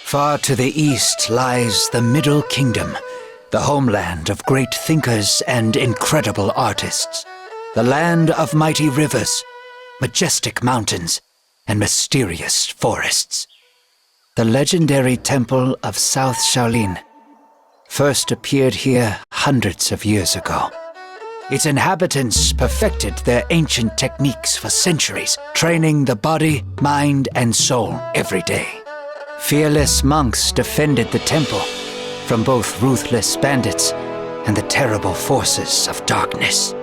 Far to the east lies the Middle Kingdom, the homeland of great thinkers and incredible artists. The land of mighty rivers, majestic mountains, and mysterious forests. The legendary temple of South Shaolin first appeared here hundreds of years ago. Its inhabitants perfected their ancient techniques for centuries, training the body, mind, and soul every day. Fearless monks defended the temple from both ruthless bandits and the terrible forces of darkness.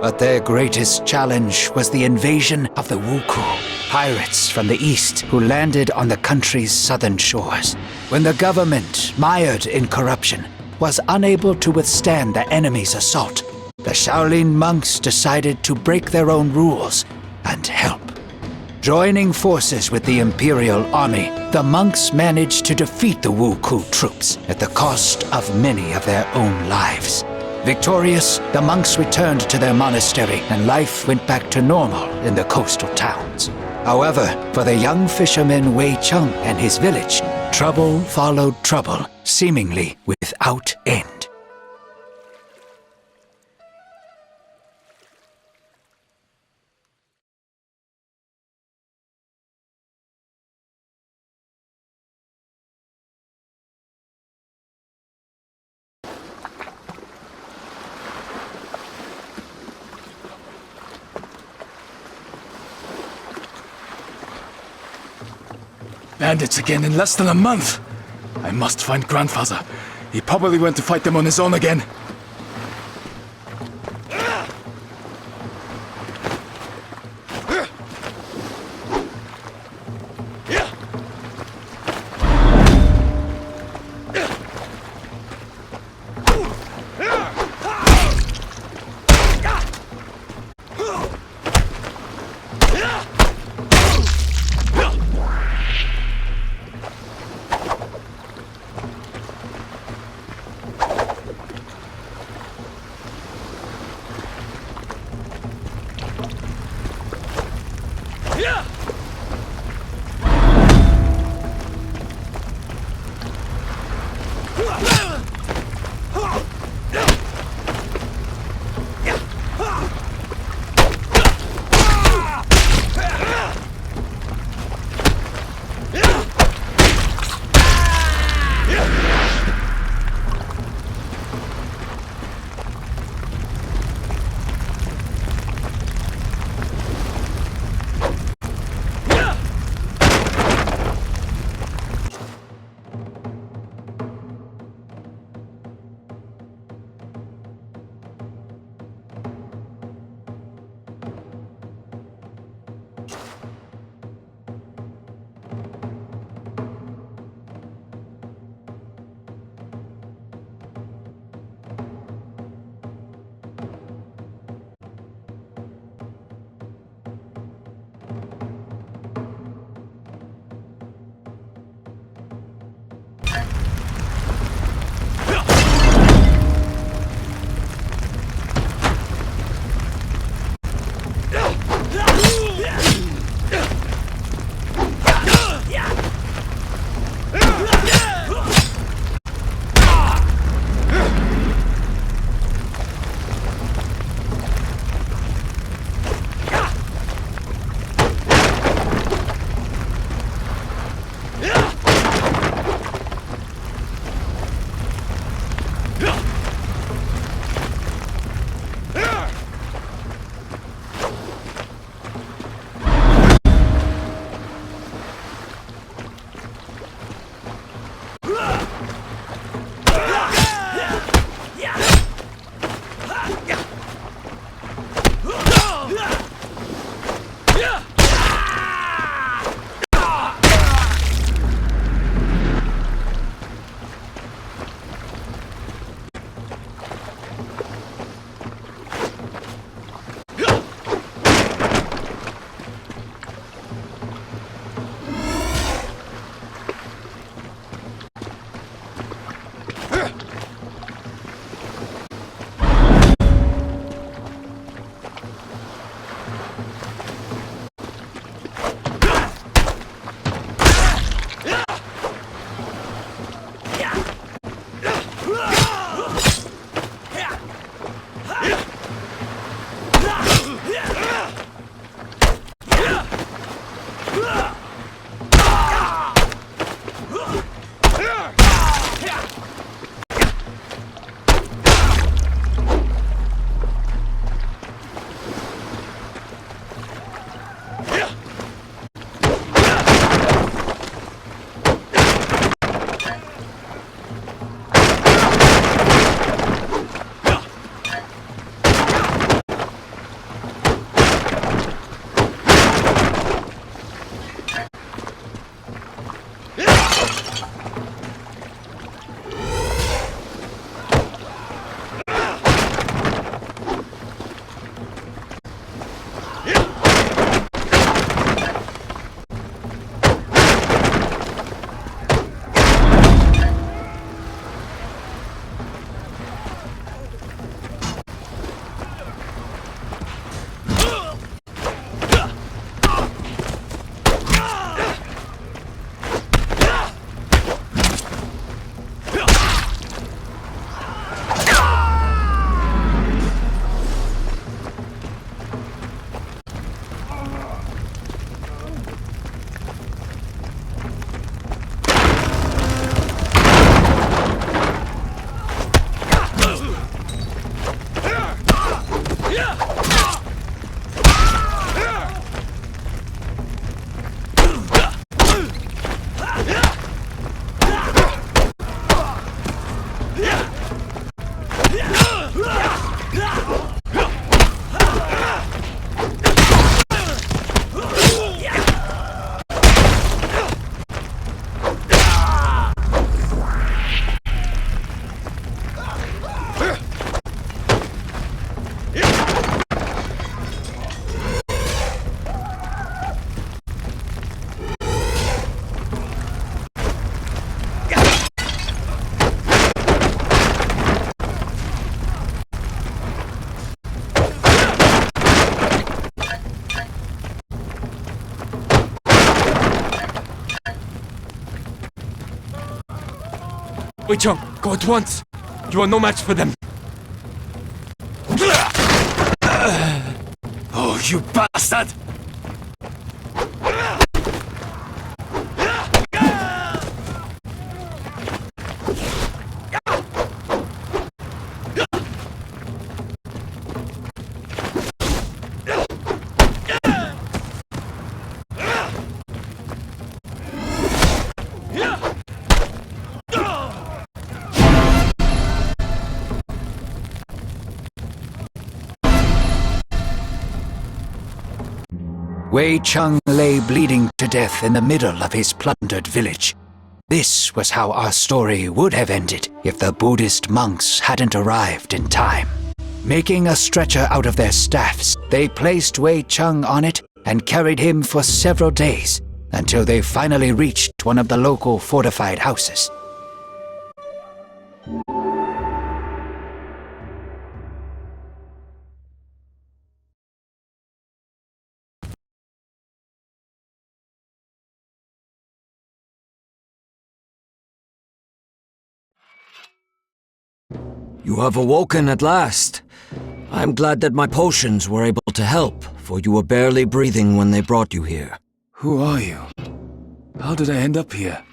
But their greatest challenge was the invasion of the Wuku, pirates from the east who landed on the country's southern shores. When the government, mired in corruption, was unable to withstand the enemy's assault, the Shaolin monks decided to break their own rules and help. Joining forces with the Imperial Army, the monks managed to defeat the Wuku troops at the cost of many of their own lives. Victorious, the monks returned to their monastery and life went back to normal in the coastal towns. However, for the young fisherman Wei Cheng and his village, trouble followed trouble, seemingly without end. Bandits again in less than a month! I must find grandfather. He probably went to fight them on his own again. Wei Cheng, go at once! You are no match for them! Oh, you bastard! Wei Cheng lay bleeding to death in the middle of his plundered village. This was how our story would have ended if the Buddhist monks hadn't arrived in time. Making a stretcher out of their staffs, they placed Wei Cheng on it and carried him for several days until they finally reached one of the local fortified houses. You have awoken at last. I'm glad that my potions were able to help, for you were barely breathing when they brought you here. Who are you? How did I end up here?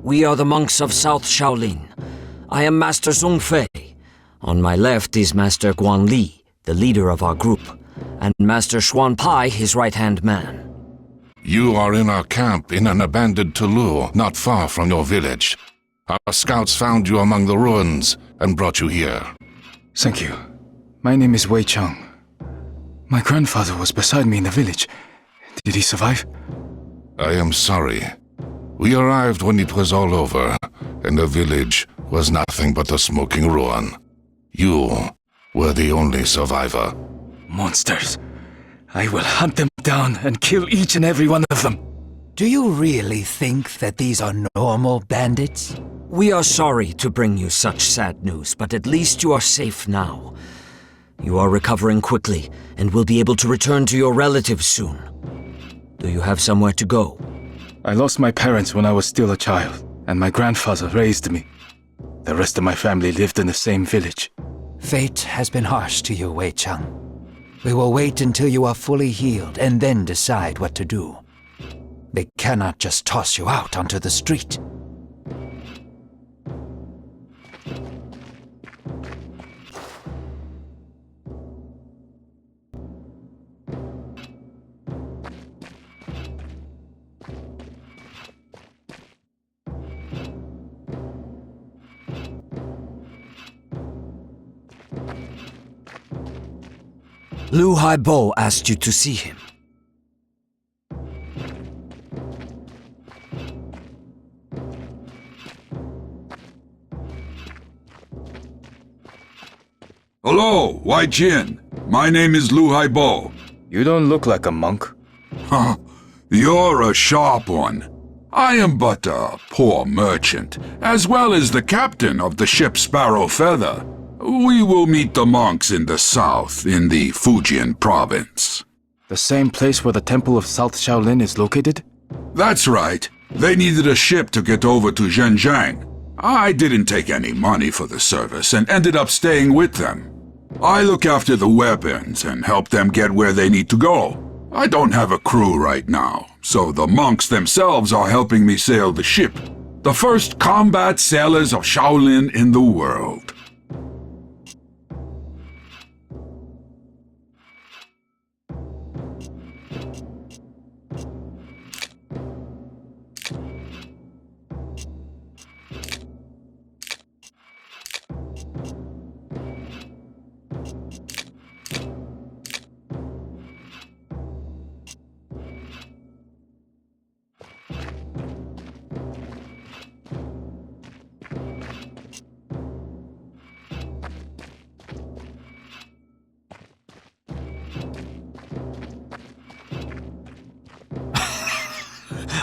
We are the monks of South Shaolin. I am Master Zhong Fei. On my left is Master Guan Li, the leader of our group, and Master Xuan Pai, his right-hand man. You are in our camp in an abandoned Tulu, not far from your village. Our scouts found you among the ruins and brought you here. Thank you. My name is Wei Cheng. My grandfather was beside me in the village. Did he survive? I am sorry. We arrived when it was all over, and the village was nothing but a smoking ruin. You were the only survivor. Monsters. I will hunt them down and kill each and every one of them. Do you really think that these are normal bandits? We are sorry to bring you such sad news, but at least you are safe now. You are recovering quickly and will be able to return to your relatives soon. Do you have somewhere to go? I lost my parents when I was still a child, and my grandfather raised me. The rest of my family lived in the same village. Fate has been harsh to you, Wei Cheng. We will wait until you are fully healed and then decide what to do. They cannot just toss you out onto the street. Lu Haibo asked you to see him. Hello, Wei Cheng. My name is Lu Haibo. You don't look like a monk. Huh, you're a sharp one. I am but a poor merchant, as well as the captain of the ship Sparrow Feather. We will meet the monks in the south, in the Fujian province. The same place where the temple of South Shaolin is located? That's right. They needed a ship to get over to Zhenjiang. I didn't take any money for the service and ended up staying with them. I look after the weapons and help them get where they need to go. I don't have a crew right now, so the monks themselves are helping me sail the ship. The first combat sailors of Shaolin in the world.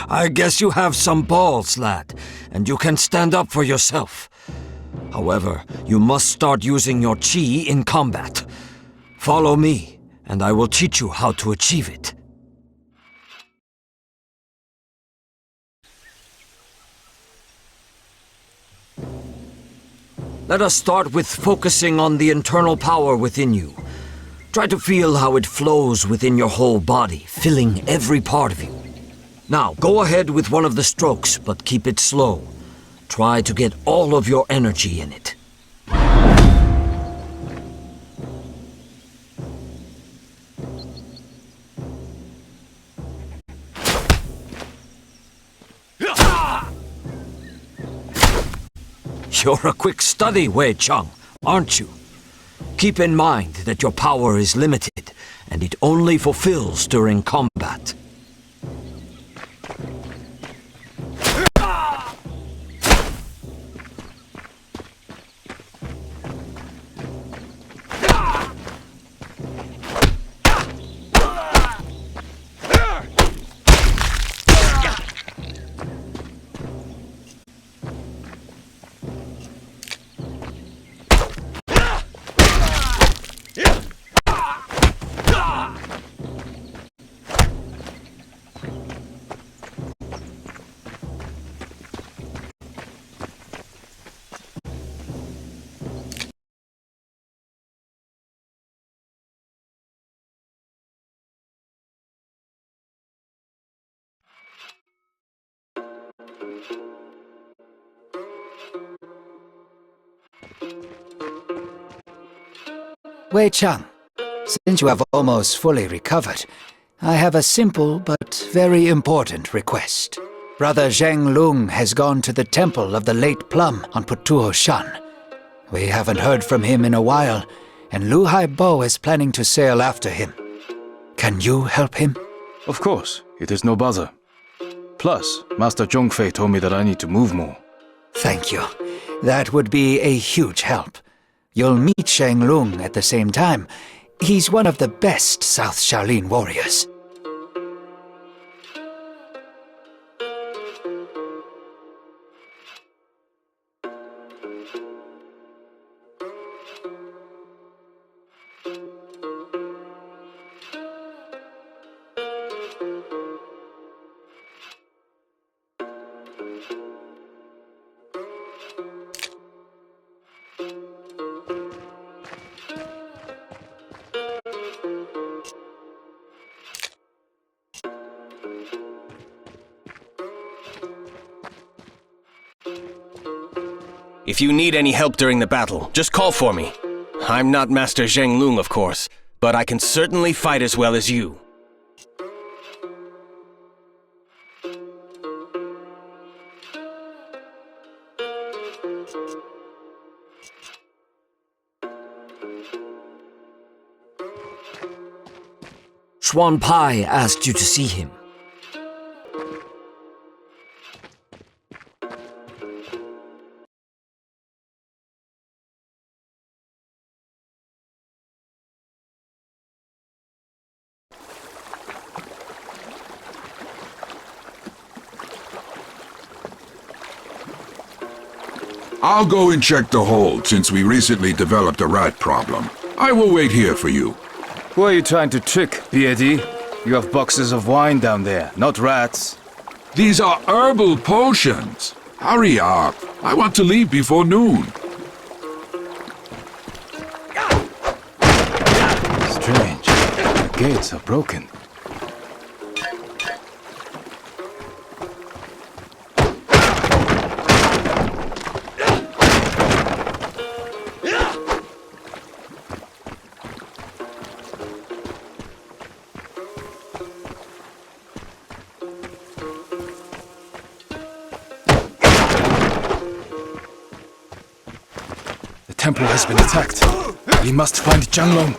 I guess you have some balls, lad, and you can stand up for yourself. However, you must start using your chi in combat. Follow me, and I will teach you how to achieve it. Let us start with focusing on the internal power within you. Try to feel how it flows within your whole body, filling every part of you. Now, go ahead with one of the strokes, but keep it slow. Try to get all of your energy in it. You're a quick study, Wei Cheng, aren't you? Keep in mind that your power is limited, and it only fulfills during combat. Wei Cheng, since you have almost fully recovered, I have a simple but very important request. Brother Zheng Lung has gone to the temple of the late Plum on Putuo Shan. We haven't heard from him in a while, and Lu Haibo is planning to sail after him. Can you help him? Of course, it is no bother. Plus, Master Zhongfei told me that I need to move more. Thank you. That would be a huge help. You'll meet Zheng Lung at the same time. He's one of the best South Shaolin warriors. If you need any help during the battle, just call for me. I'm not Master Zheng Lung, of course, but I can certainly fight as well as you. Xuan Pai asked you to see him. I'll go and check the hold since we recently developed a rat problem. I will wait here for you. Who are you trying to trick, BAD? You have boxes of wine down there, not rats. These are herbal potions. Hurry up. I want to leave before noon. Strange. The gates are broken. The temple has been attacked. We must find Zhanglong.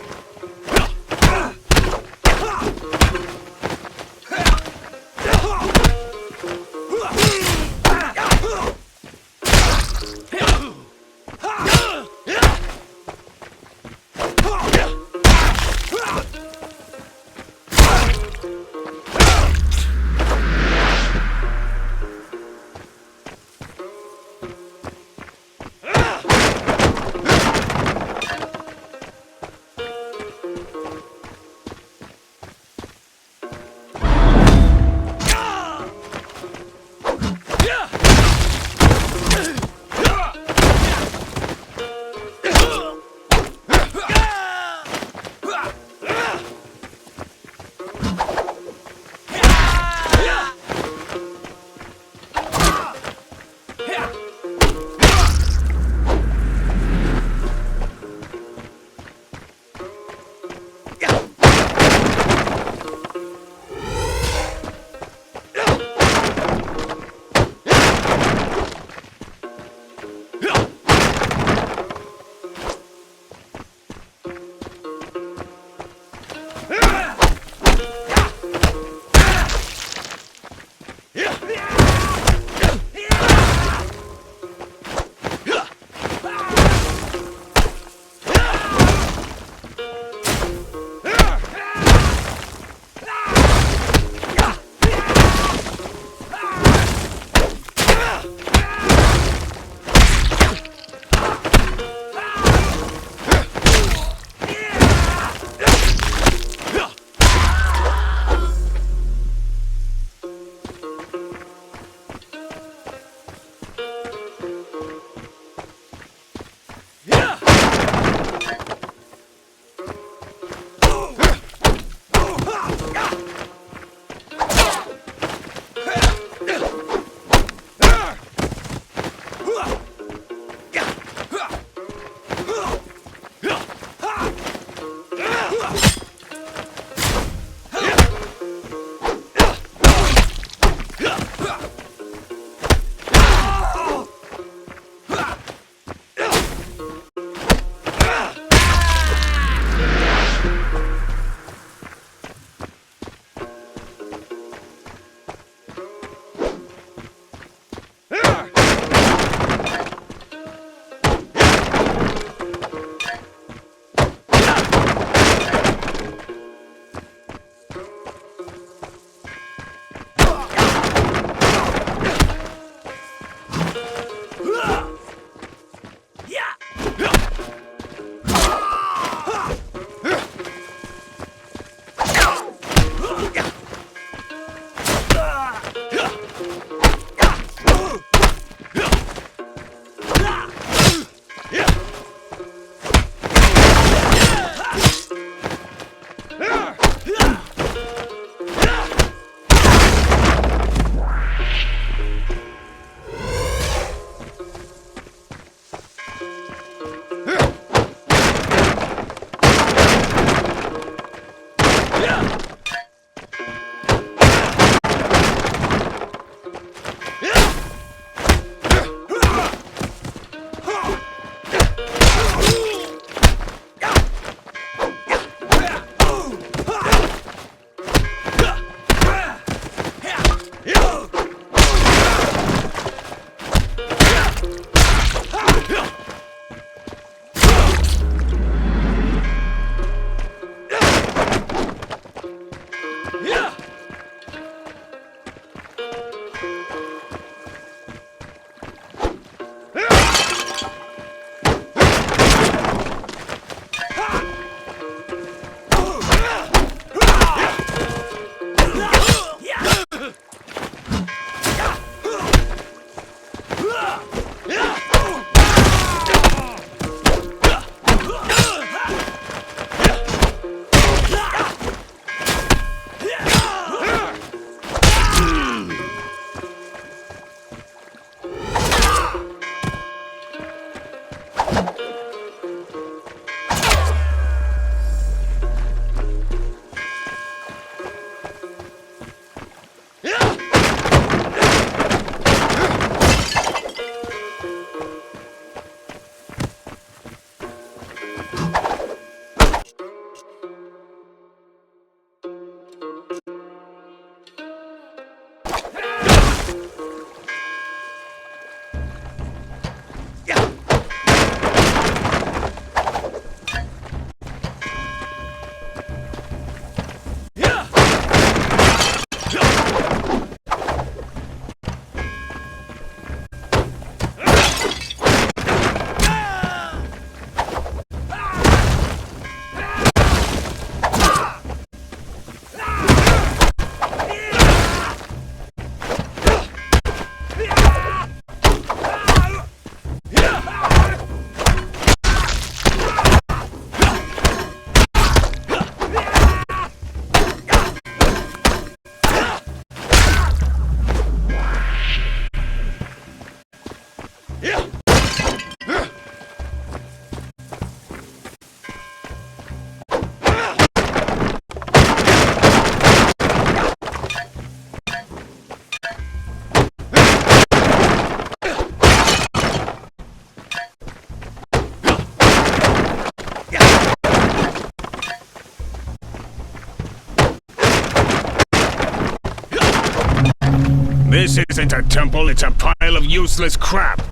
isn't a temple, it's a pile of useless crap.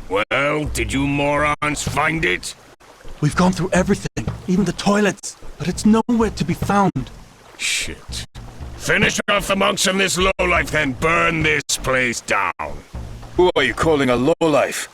Well, did you morons find it? We've gone through everything, even the toilets, but it's nowhere to be found. Shit. Finish off the monks and this lowlife, then burn this place down. Who are you calling a lowlife?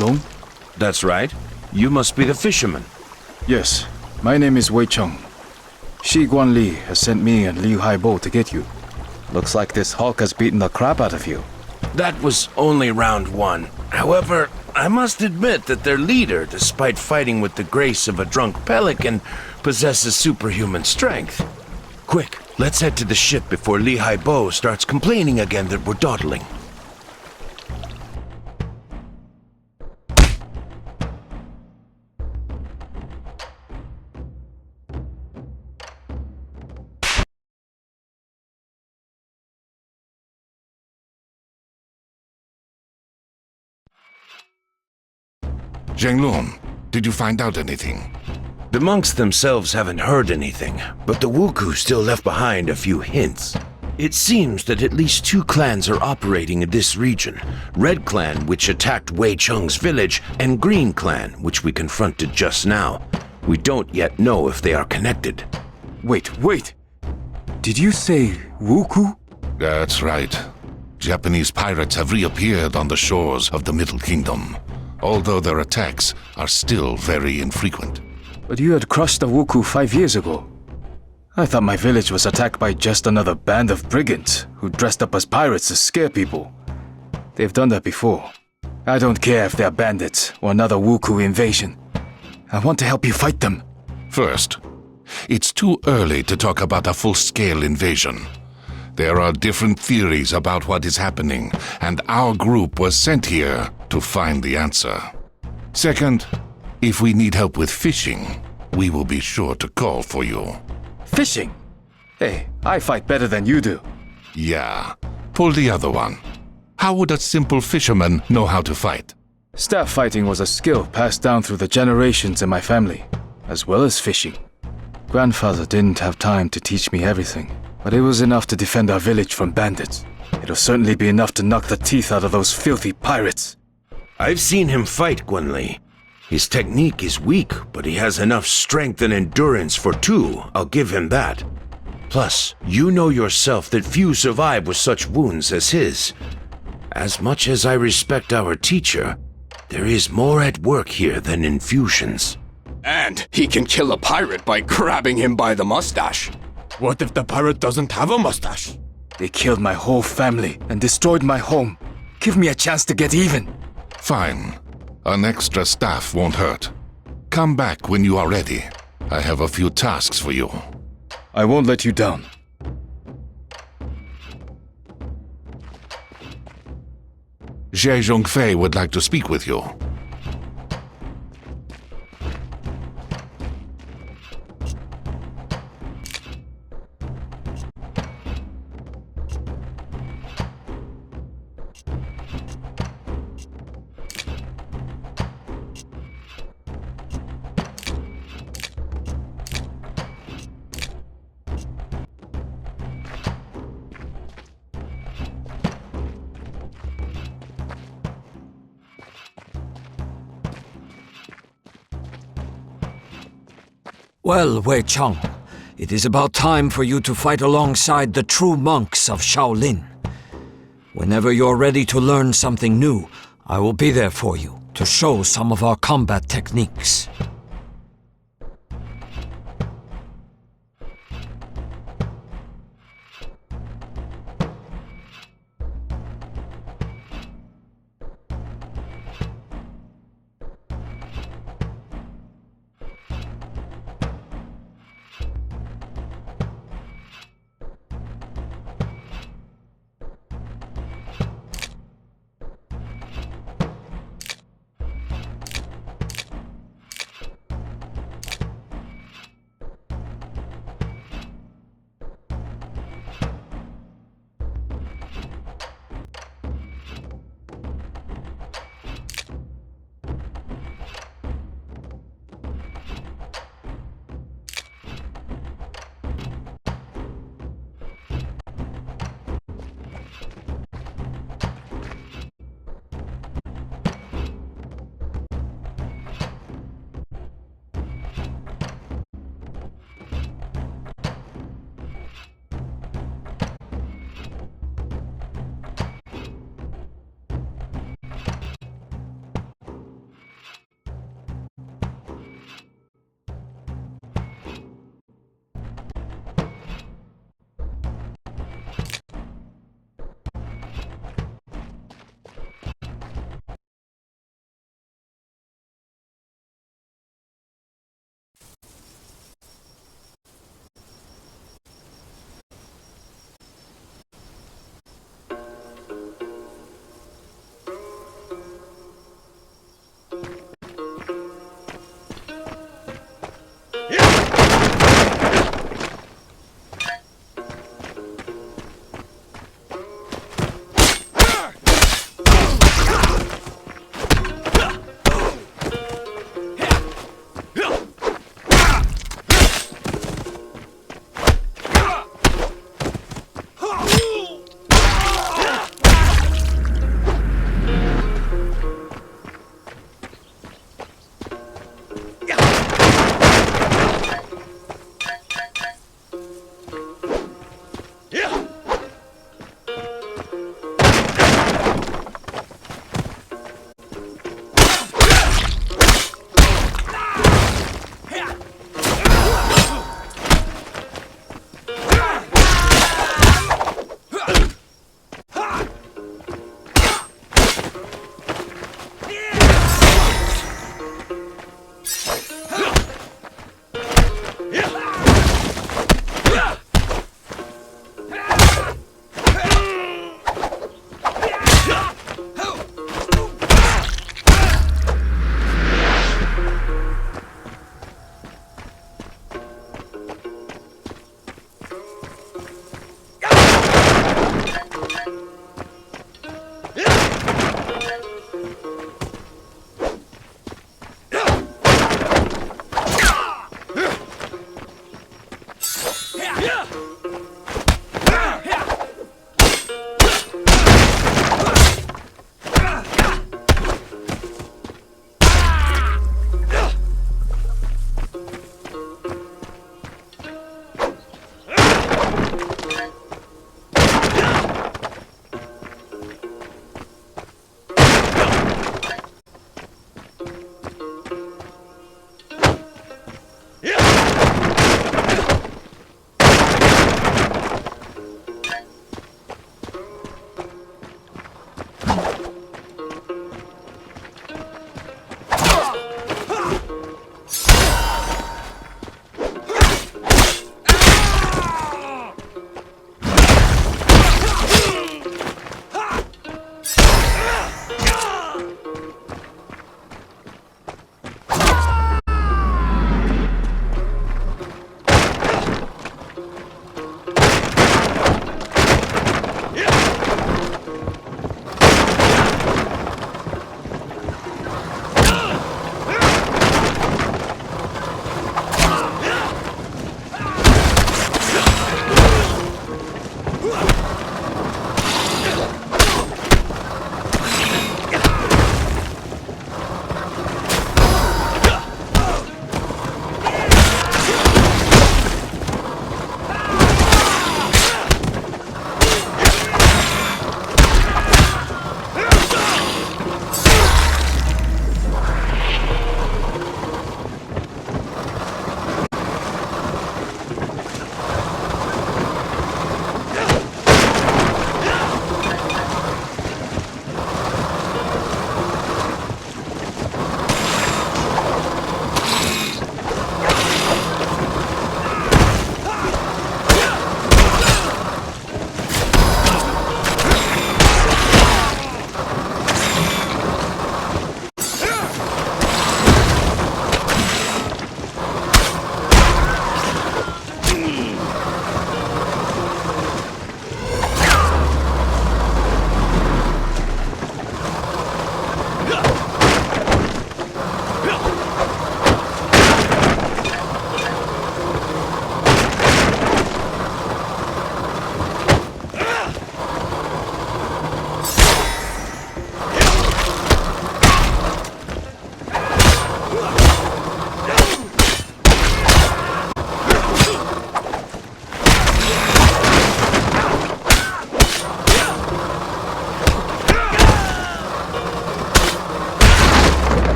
Long? That's right. You must be the fisherman. Yes, my name is Wei Cheng. Shi Guanli has sent me and Liu Haibo to get you. Looks like this Hulk has beaten the crap out of you. That was only round one. However, I must admit that their leader, despite fighting with the grace of a drunk pelican, possesses superhuman strength. Quick, let's head to the ship before Li Haibo starts complaining again that we're dawdling. Zhenglong, did you find out anything? The monks themselves haven't heard anything, but the Wuku still left behind a few hints. It seems that at least two clans are operating in this region. Red Clan, which attacked Wei Cheng's village, and Green Clan, which we confronted just now. We don't yet know if they are connected. Wait. Did you say Wuku? That's right. Japanese pirates have reappeared on the shores of the Middle Kingdom, although their attacks are still very infrequent. But you had crushed the Wuku 5 years ago. I thought my village was attacked by just another band of brigands who dressed up as pirates to scare people. They've done that before. I don't care if they're bandits or another Wuku invasion. I want to help you fight them. First, it's too early to talk about a full-scale invasion. There are different theories about what is happening, and our group was sent here to find the answer. Second, if we need help with fishing, we will be sure to call for you. Fishing? Hey, I fight better than you do. Yeah, pull the other one. How would a simple fisherman know how to fight? Staff fighting was a skill passed down through the generations in my family, as well as fishing. Grandfather didn't have time to teach me everything, but it was enough to defend our village from bandits. It'll certainly be enough to knock the teeth out of those filthy pirates. I've seen him fight, Guanli. His technique is weak, but he has enough strength and endurance for two, I'll give him that. Plus, you know yourself that few survive with such wounds as his. As much as I respect our teacher, there is more at work here than infusions. And he can kill a pirate by grabbing him by the mustache. What if the pirate doesn't have a mustache? They killed my whole family and destroyed my home. Give me a chance to get even. Fine. An extra staff won't hurt. Come back when you are ready. I have a few tasks for you. I won't let you down. Jie Zhongfei would like to speak with you. Well, Wei Cheng, it is about time for you to fight alongside the true monks of Shaolin. Whenever you're ready to learn something new, I will be there for you to show some of our combat techniques.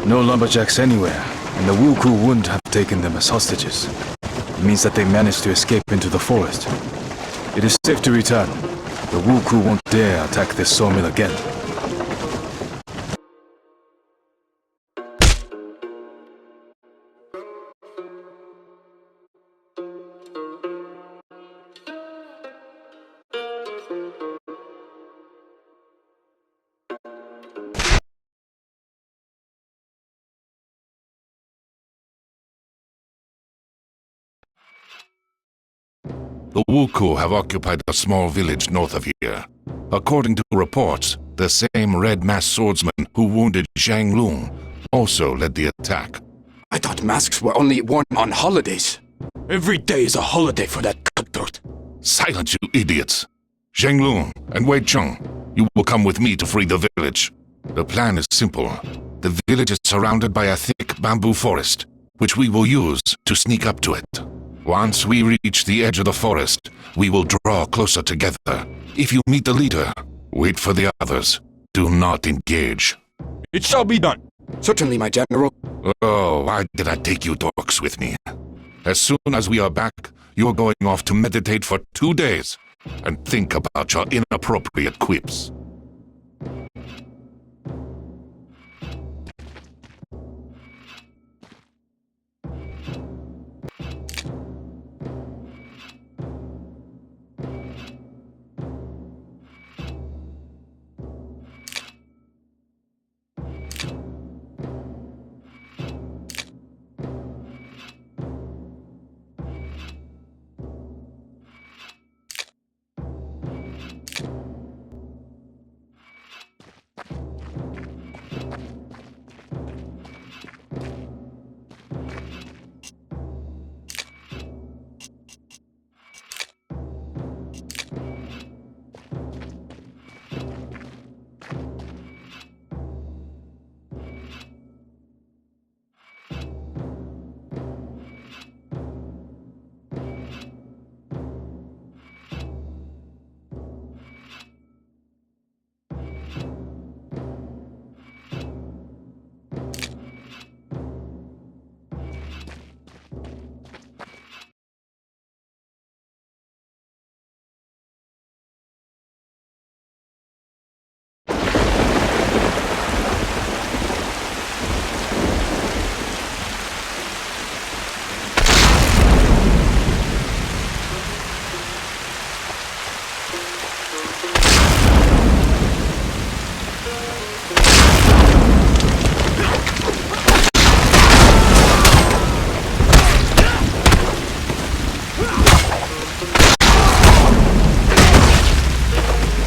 No lumberjacks anywhere, and the Wuku wouldn't have taken them as hostages. It means that they managed to escape into the forest. It is safe to return. The Wuku won't dare attack this sawmill again. The Wuku have occupied a small village north of here. According to reports, the same red-masked swordsman who wounded Zhang Lung also led the attack. I thought masks were only worn on holidays. Every day is a holiday for that cutthroat. Silence, you idiots! Zhang Lung and Wei Cheng, you will come with me to free the village. The plan is simple. The village is surrounded by a thick bamboo forest, which we will use to sneak up to it. Once we reach the edge of the forest, we will draw closer together. If you meet the leader, wait for the others. Do not engage. It shall be done. Certainly, my general. Oh, why did I take you dorks with me? As soon as we are back, you are going off to meditate for 2 days and think about your inappropriate quips.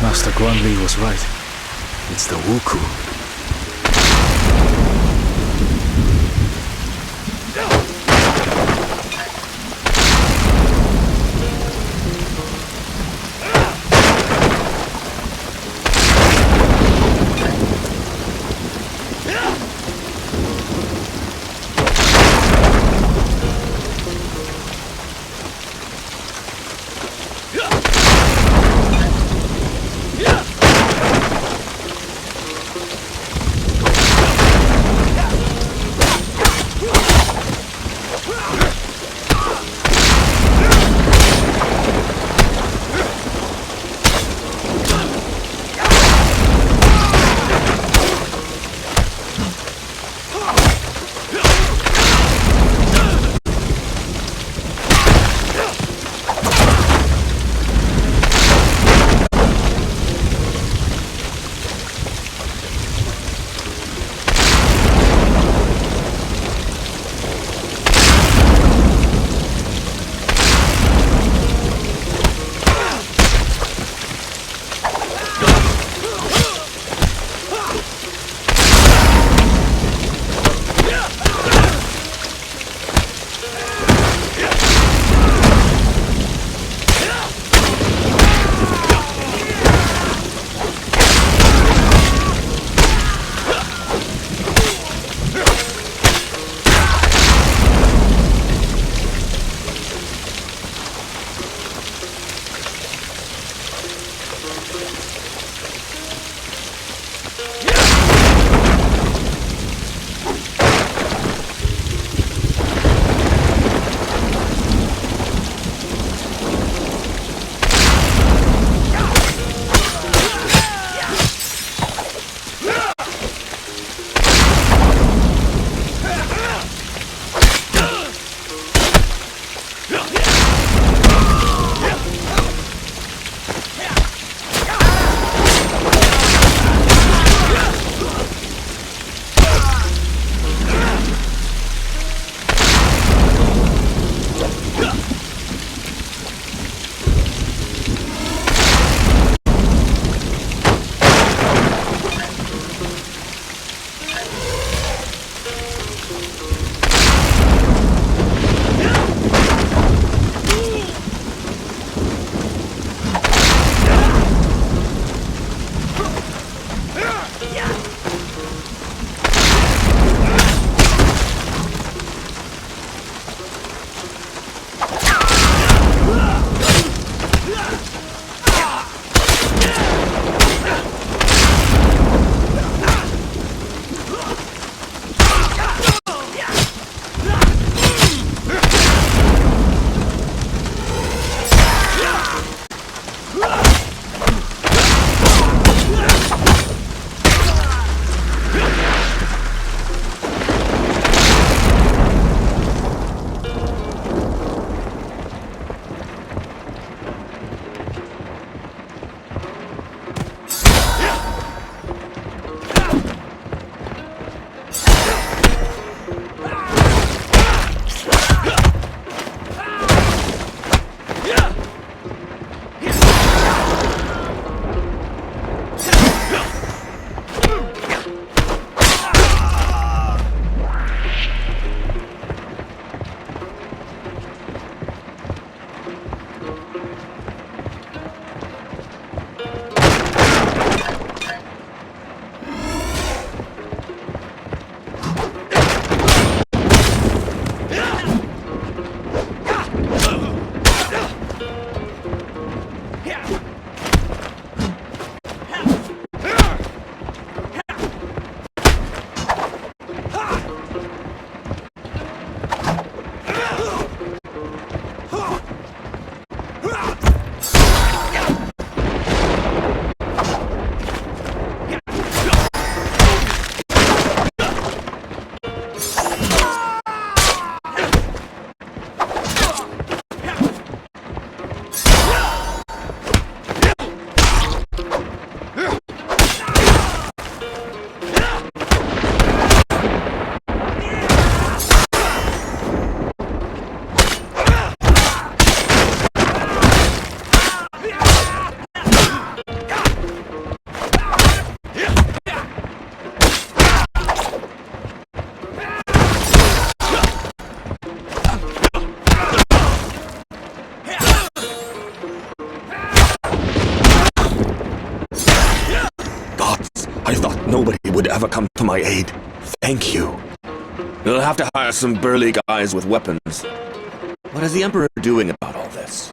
Master Guanli was right. It's the Wuku. nobody would ever come to my aid. Thank you. You'll have to hire some burly guys with weapons. What is the Emperor doing about all this?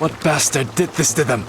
What bastard did this to them?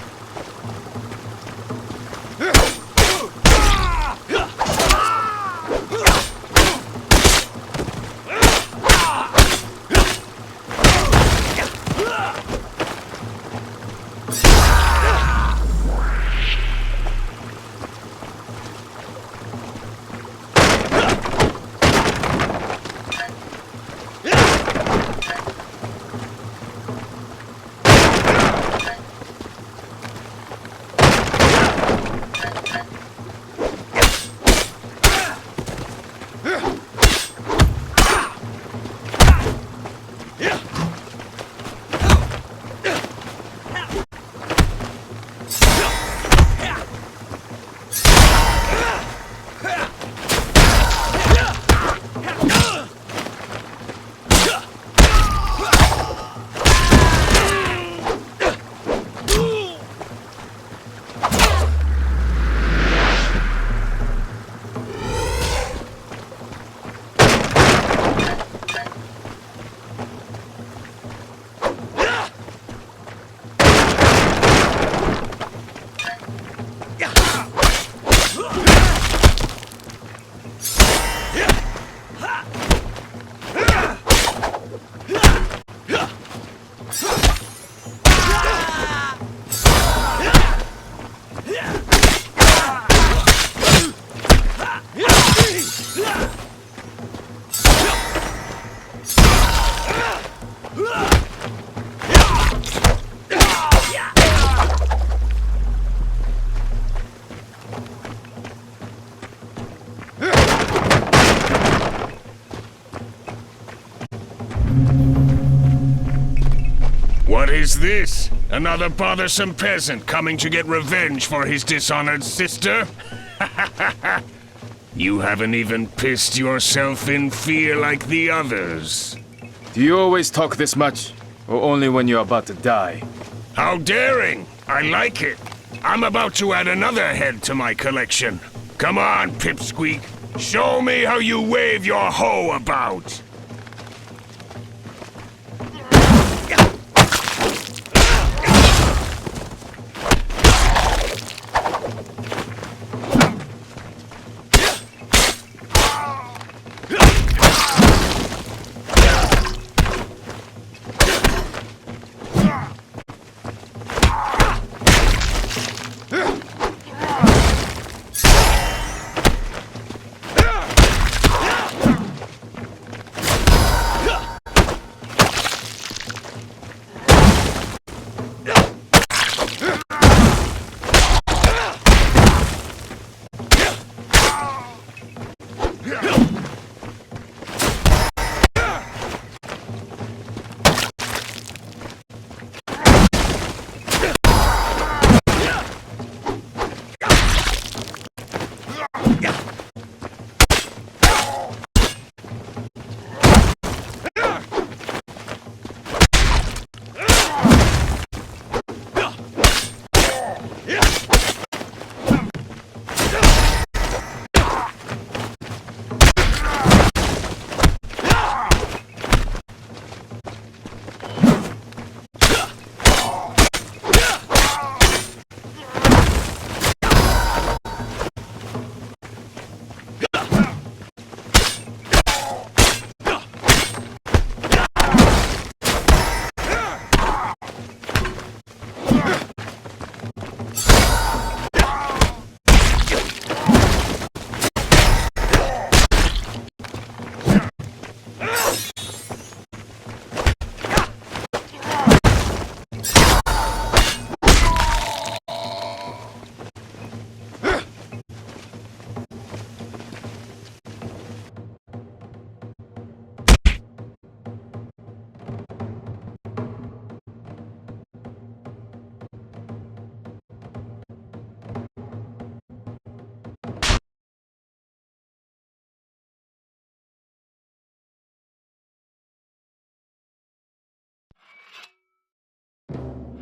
What is this? Another bothersome peasant coming to get revenge for his dishonored sister? You haven't even pissed yourself in fear like the others. Do you always talk this much? Or only when you're about to die? How daring! I like it. I'm about to add another head to my collection. Come on, Pipsqueak. Show me how you wave your hoe about.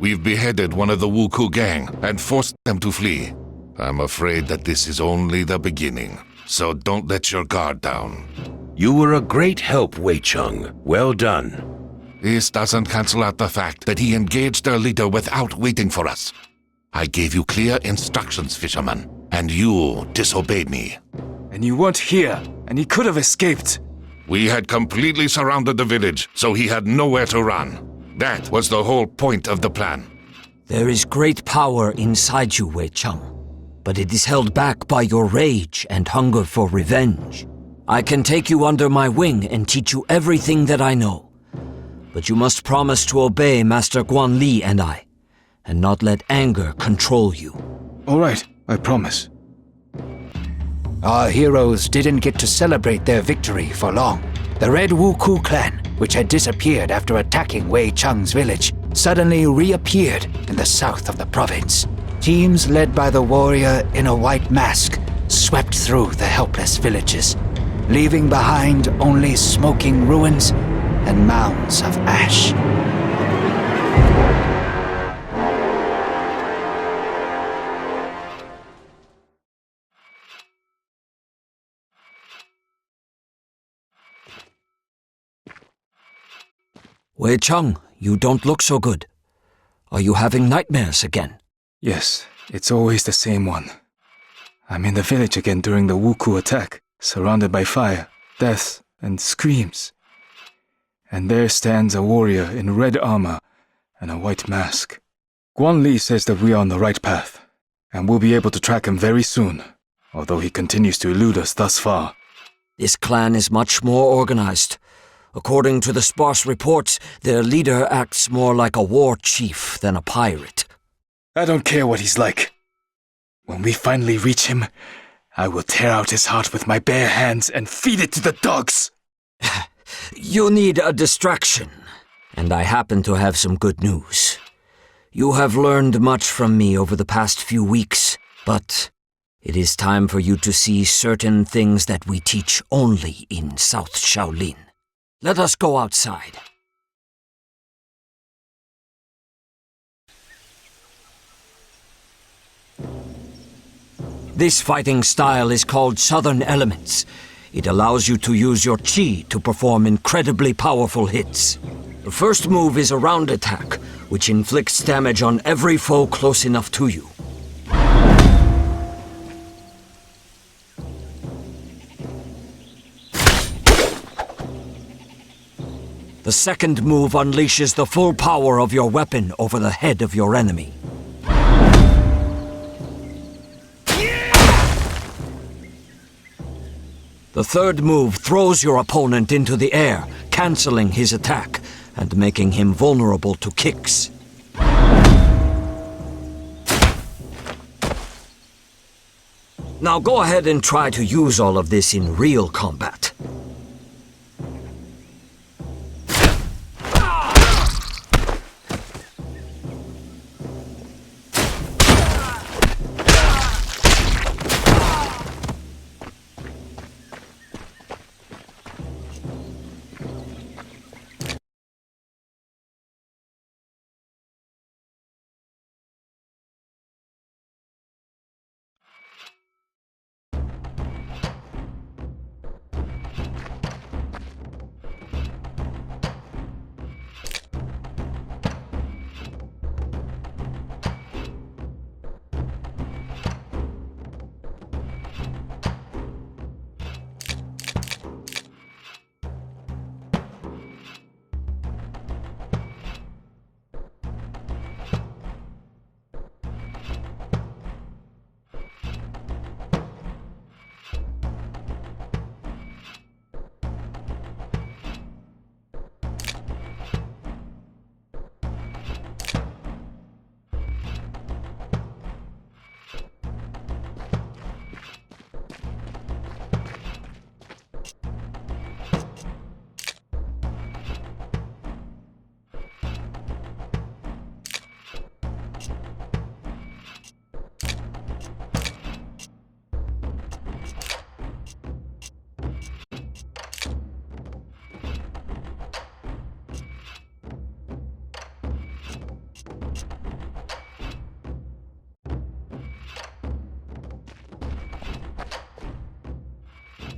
We've beheaded one of the Wuku gang and forced them to flee. I'm afraid that this is only the beginning, so don't let your guard down. You were a great help, Wei Cheng. Well done. This doesn't cancel out the fact that he engaged their leader without waiting for us. I gave you clear instructions, fisherman, and you disobeyed me. And you weren't here, and he could have escaped. We had completely surrounded the village, so he had nowhere to run. That was the whole point of the plan. There is great power inside you, Wei Cheng, but it is held back by your rage and hunger for revenge. I can take you under my wing and teach you everything that I know. But you must promise to obey Master Guan Li and I, and not let anger control you. All right, I promise. Our heroes didn't get to celebrate their victory for long. The Red Wuku clan, which had disappeared after attacking Wei Cheng's village, suddenly reappeared in the south of the province. Teams led by the warrior in a white mask swept through the helpless villages, leaving behind only smoking ruins and mounds of ash. Wei Cheng, you don't look so good. Are you having nightmares again? Yes, it's always the same one. I'm in the village again during the Wuku attack, surrounded by fire, death, and screams. And there stands a warrior in red armor and a white mask. Guan Li says that we are on the right path, and we'll be able to track him very soon, although he continues to elude us thus far. This clan is much more organized. According to the sparse reports, their leader acts more like a war chief than a pirate. I don't care what he's like. When we finally reach him, I will tear out his heart with my bare hands and feed it to the dogs. You need a distraction. And I happen to have some good news. You have learned much from me over the past few weeks, but it is time for you to see certain things that we teach only in South Shaolin. Let us go outside. This fighting style is called Southern Elements. It allows you to use your chi to perform incredibly powerful hits. The first move is a round attack, which inflicts damage on every foe close enough to you. The second move unleashes the full power of your weapon over the head of your enemy. The third move throws your opponent into the air, canceling his attack and making him vulnerable to kicks. Now go ahead and try to use all of this in real combat.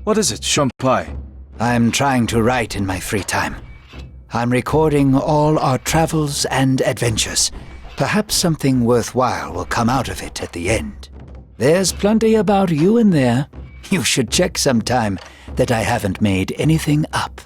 What is it, Shampai? I'm trying to write in my free time. I'm recording all our travels and adventures. Perhaps something worthwhile will come out of it at the end. There's plenty about you in there. You should check sometime that I haven't made anything up.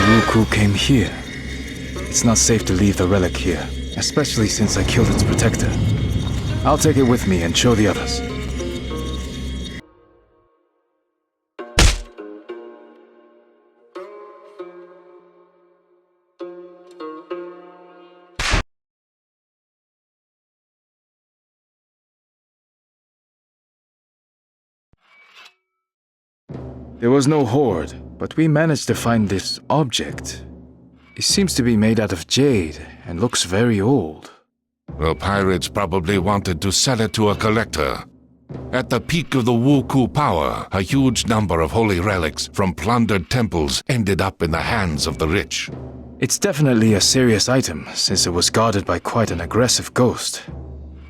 Wuku came here. It's not safe to leave the relic here, especially since I killed its protector. I'll take it with me and show the others. There was no horde, but we managed to find this object. It seems to be made out of jade and looks very old. The pirates probably wanted to sell it to a collector. At the peak of the Wuku power, a huge number of holy relics from plundered temples ended up in the hands of the rich. It's definitely a serious item, since it was guarded by quite an aggressive ghost.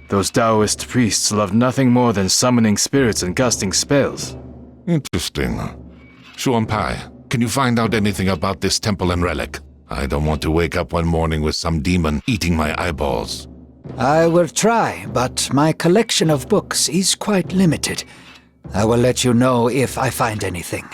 Those Taoist priests love nothing more than summoning spirits and casting spells. Interesting. Xuanpai, can you find out anything about this temple and relic? I don't want to wake up one morning with some demon eating my eyeballs. I will try, but my collection of books is quite limited. I will let you know if I find anything.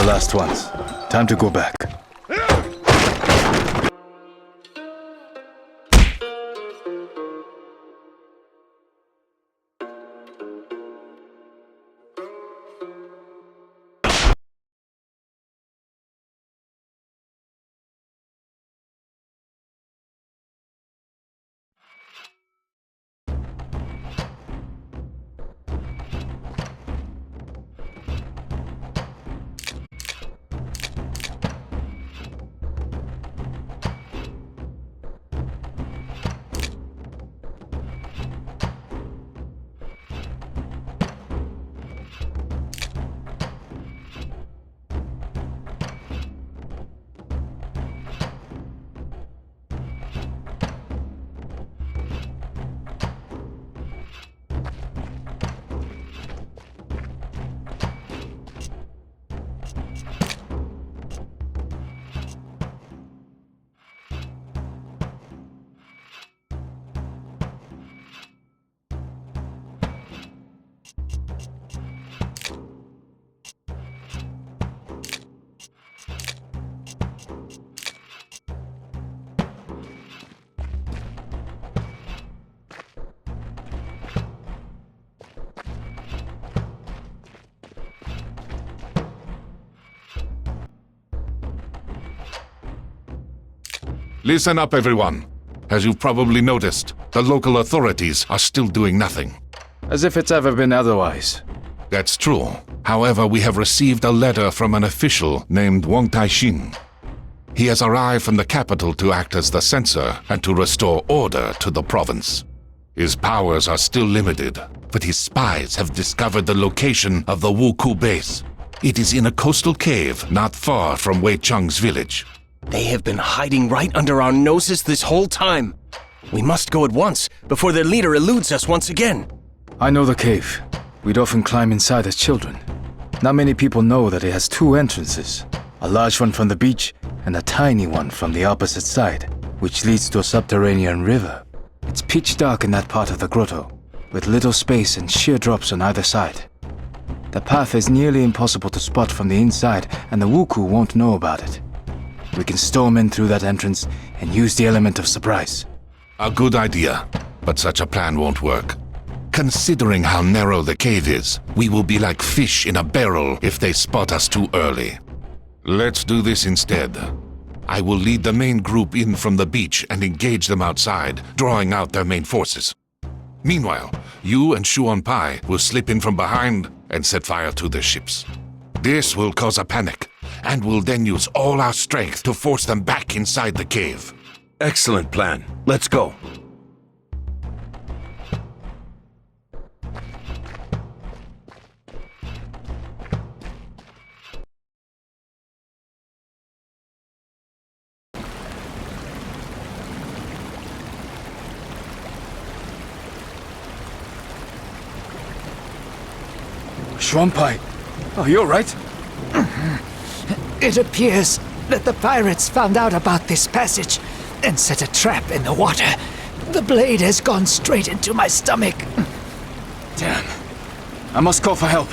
last ones. Time to go back. Listen up, everyone. As you've probably noticed, the local authorities are still doing nothing. As if it's ever been otherwise. That's true. However, we have received a letter from an official named Wang Taixin. He has arrived from the capital to act as the censor and to restore order to the province. His powers are still limited, but his spies have discovered the location of the Wuku base. It is in a coastal cave not far from Wei Cheng's village. They have been hiding right under our noses this whole time. We must go at once, before their leader eludes us once again. I know the cave. We'd often climb inside as children. Not many people know that it has two entrances. A large one from the beach, and a tiny one from the opposite side, which leads to a subterranean river. It's pitch dark in that part of the grotto, with little space and sheer drops on either side. The path is nearly impossible to spot from the inside, and the Wuku won't know about it. We can storm in through that entrance and use the element of surprise. A good idea, but such a plan won't work. Considering how narrow the cave is, we will be like fish in a barrel if they spot us too early. Let's do this instead. I will lead the main group in from the beach and engage them outside, drawing out their main forces. Meanwhile, you and Shuan Pai will slip in from behind and set fire to their ships. This will cause a panic, and we'll then use all our strength to force them back inside the cave. Excellent plan. Let's go. Shuanpai, are you alright? It appears that the pirates found out about this passage and set a trap in the water. The blade has gone straight into my stomach. Damn. I must call for help.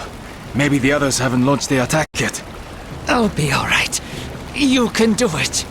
Maybe the others haven't launched the attack yet. I'll be all right. You can do it.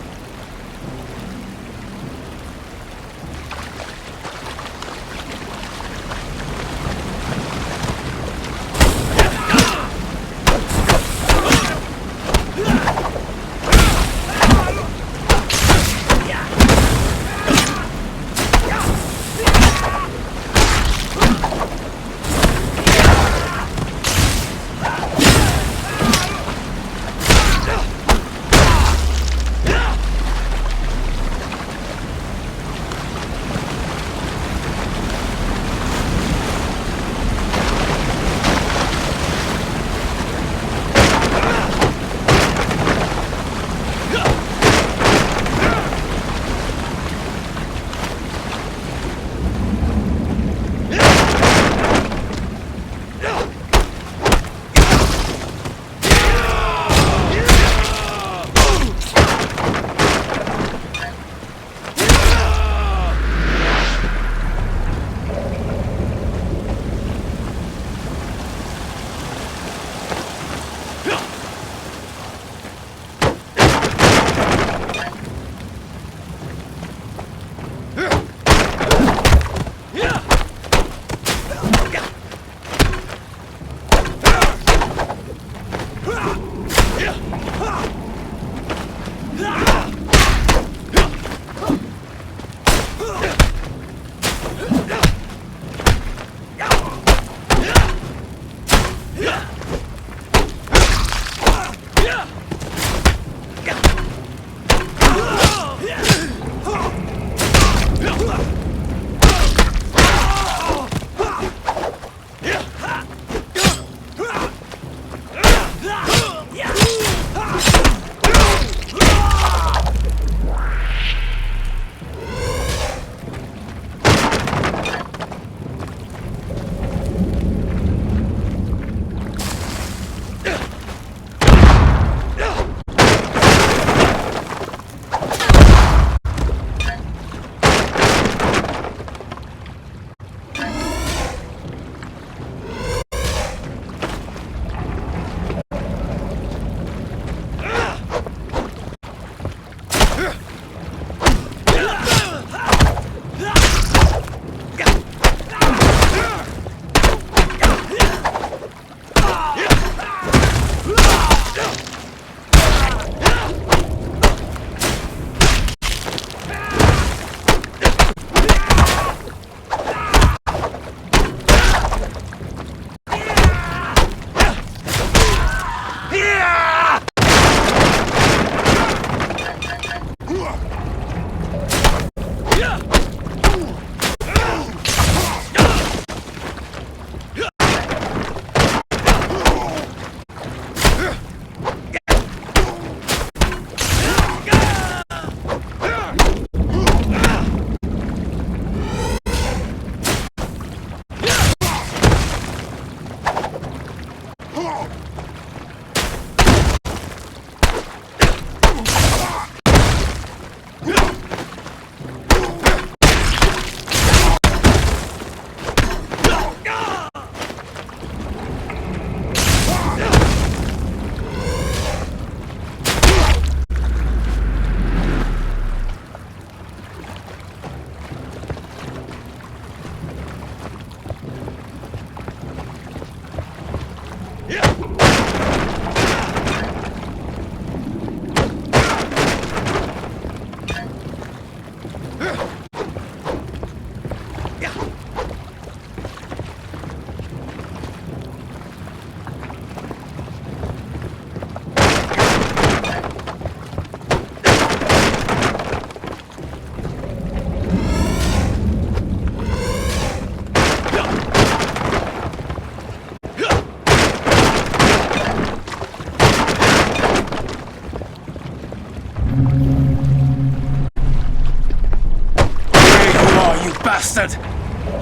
bastard!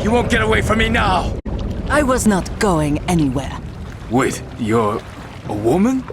You won't get away from me now! I was not going anywhere. Wait, you're a woman?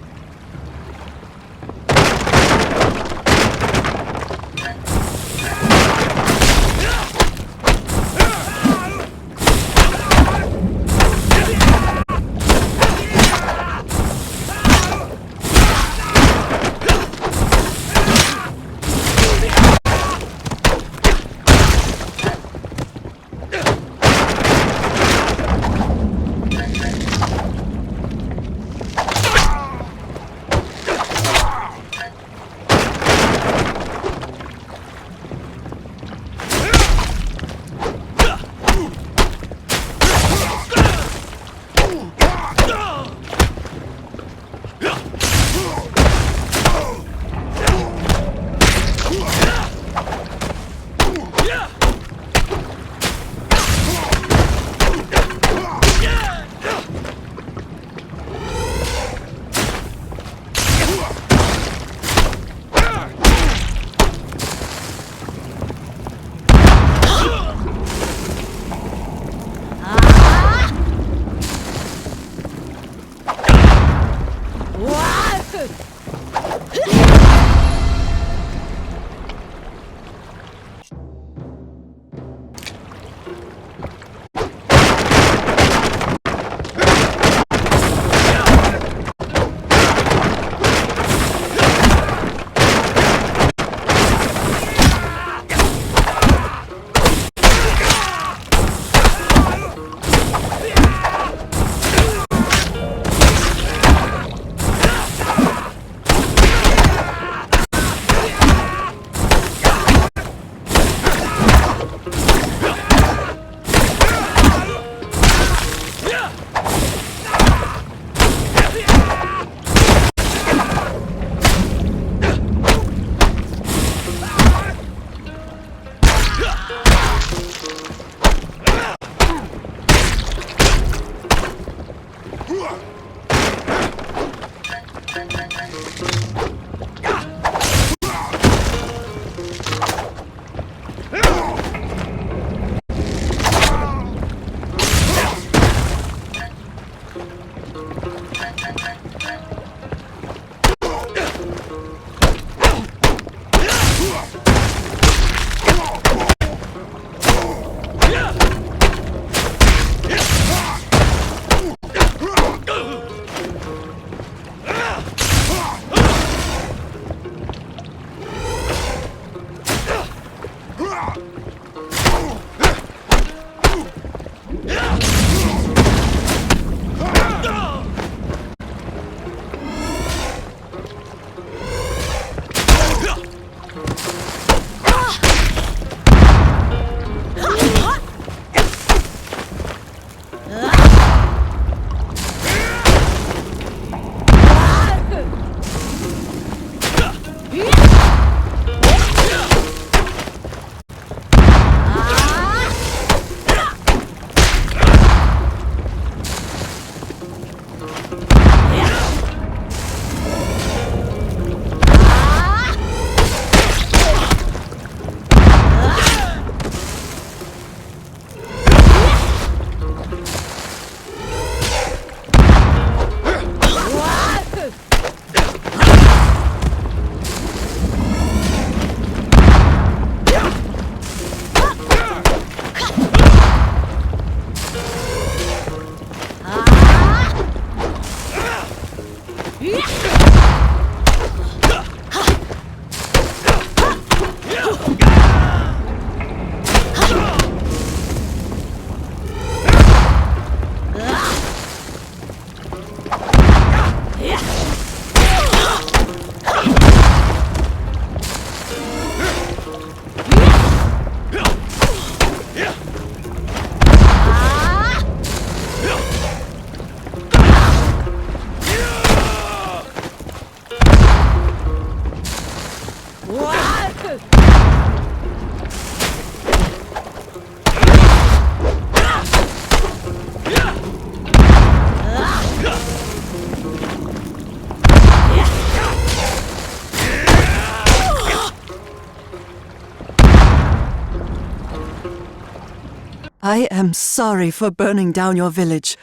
I am sorry for burning down your village.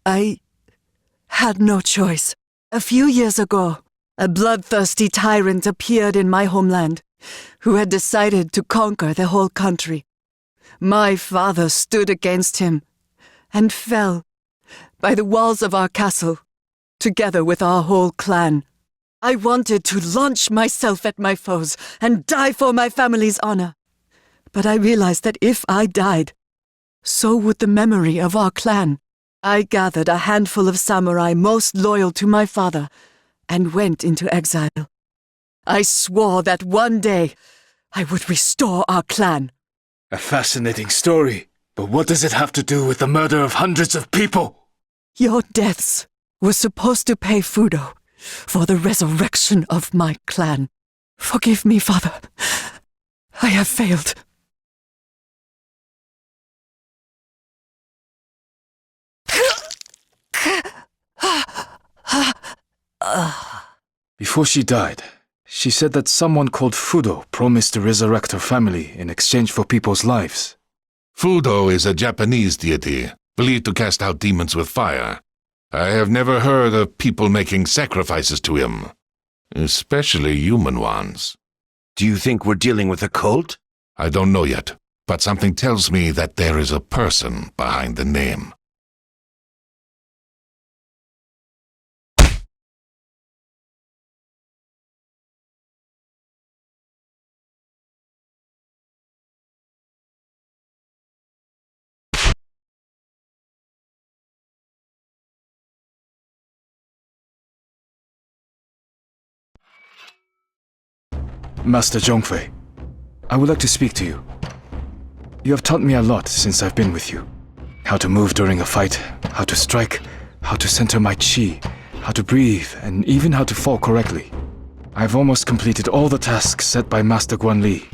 I had no choice. A few years ago, a bloodthirsty tyrant appeared in my homeland, who had decided to conquer the whole country. My father stood against him and fell by the walls of our castle, together with our whole clan. I wanted to launch myself at my foes and die for my family's honor. But I realized that if I died, so would the memory of our clan. I gathered a handful of samurai most loyal to my father and went into exile. I swore that one day I would restore our clan. A fascinating story, but what does it have to do with the murder of hundreds of people? Your deaths were supposed to pay Fudo for the resurrection of my clan. Forgive me, father. I have failed. Before she died, she said that someone called Fudo promised to resurrect her family in exchange for people's lives. Fudo is a Japanese deity, believed to cast out demons with fire. I have never heard of people making sacrifices to him, especially human ones. Do you think we're dealing with a cult? I don't know yet, but something tells me that there is a person behind the name. Master Zhongfei, I would like to speak to you. You have taught me a lot since I've been with you. How to move during a fight, how to strike, how to center my chi, how to breathe, and even how to fall correctly. I've almost completed all the tasks set by Master Guanli,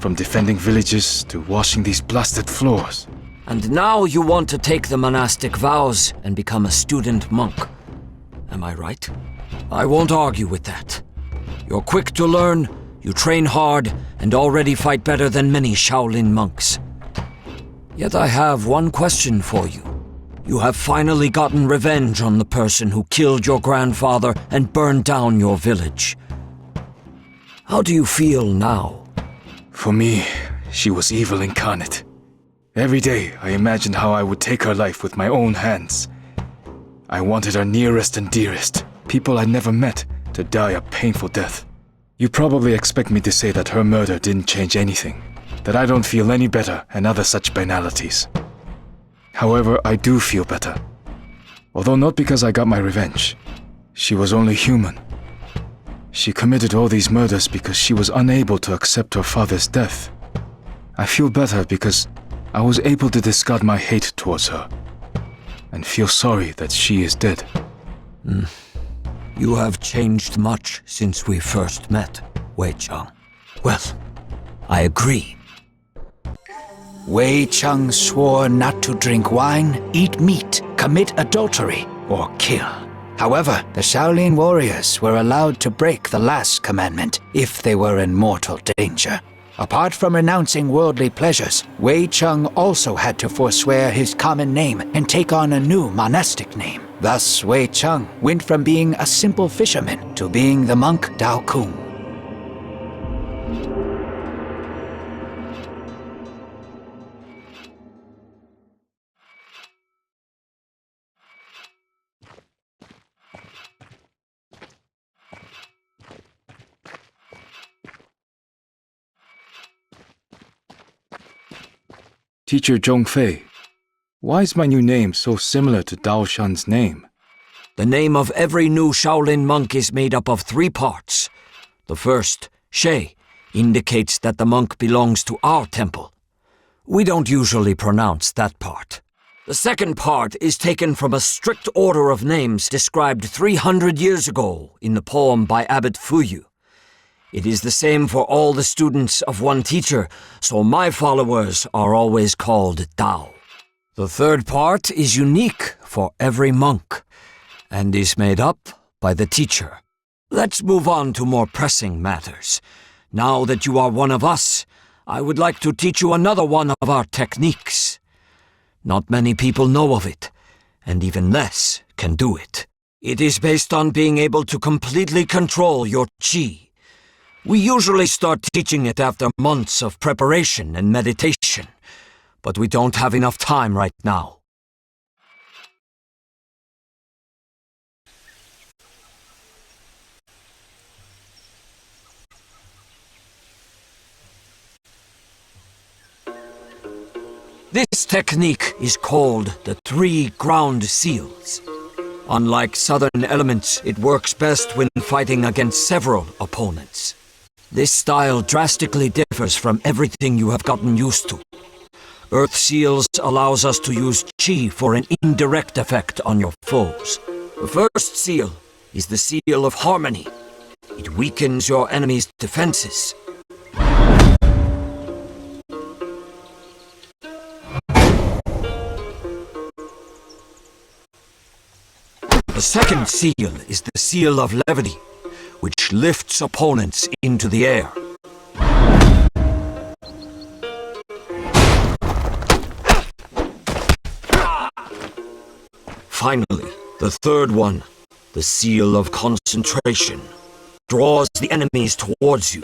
from defending villages to washing these blasted floors. And now you want to take the monastic vows and become a student monk. Am I right? I won't argue with that. You're quick to learn, you train hard, and already fight better than many Shaolin monks. Yet I have one question for you. You have finally gotten revenge on the person who killed your grandfather and burned down your village. How do you feel now? For me, she was evil incarnate. Every day I imagined how I would take her life with my own hands. I wanted her nearest and dearest, people I'd never met, to die a painful death. You probably expect me to say that her murder didn't change anything, that I don't feel any better, and other such banalities. However, I do feel better. Although not because I got my revenge. She was only human. She committed all these murders because she was unable to accept her father's death. I feel better because I was able to discard my hate towards her, and feel sorry that she is dead. You have changed much since we first met, Wei Cheng. Well, I agree. Wei Cheng swore not to drink wine, eat meat, commit adultery, or kill. However, the Shaolin warriors were allowed to break the last commandment if they were in mortal danger. Apart from renouncing worldly pleasures, Wei Cheng also had to forswear his common name and take on a new monastic name. Thus, Wei Cheng went from being a simple fisherman to being the monk Dao Kung. Teacher Zhongfei, why is my new name so similar to Dao Shan's name? The name of every new Shaolin monk is made up of 3 parts. The first, She, indicates that the monk belongs to our temple. We don't usually pronounce that part. The second part is taken from a strict order of names described 300 years ago in the poem by Abbot Fuyu. It is the same for all the students of one teacher, so my followers are always called Dao. The third part is unique for every monk, and is made up by the teacher. Let's move on to more pressing matters. Now that you are one of us, I would like to teach you another one of our techniques. Not many people know of it, and even less can do it. It is based on being able to completely control your chi. We usually start teaching it after months of preparation and meditation, but we don't have enough time right now. This technique is called the 3 ground seals. Unlike southern elements, it works best when fighting against several opponents. This style drastically differs from everything you have gotten used to. Earth seals allows us to use chi for an indirect effect on your foes. The first seal is the seal of harmony. It weakens your enemy's defenses. The second seal is the seal of levity, which lifts opponents into the air. Finally, the third one, the seal of concentration, draws the enemies towards you.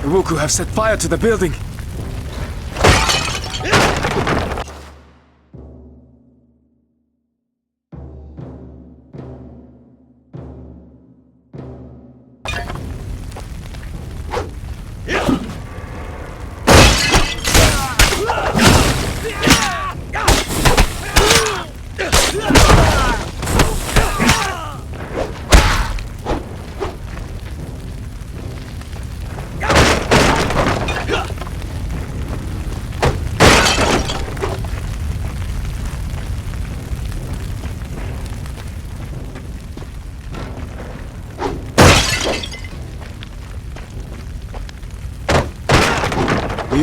The Wuku have set fire to the building.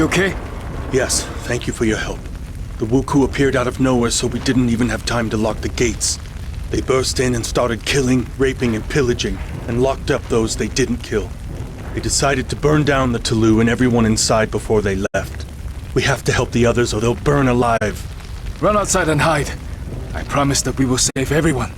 you okay? Yes, thank you for your help. The Wuku appeared out of nowhere, so we didn't even have time to lock the gates. They burst in and started killing, raping, and pillaging, and locked up those they didn't kill. They decided to burn down the Tulu and everyone inside before they left. We have to help the others or they'll burn alive. Run outside and hide. I promise that we will save everyone.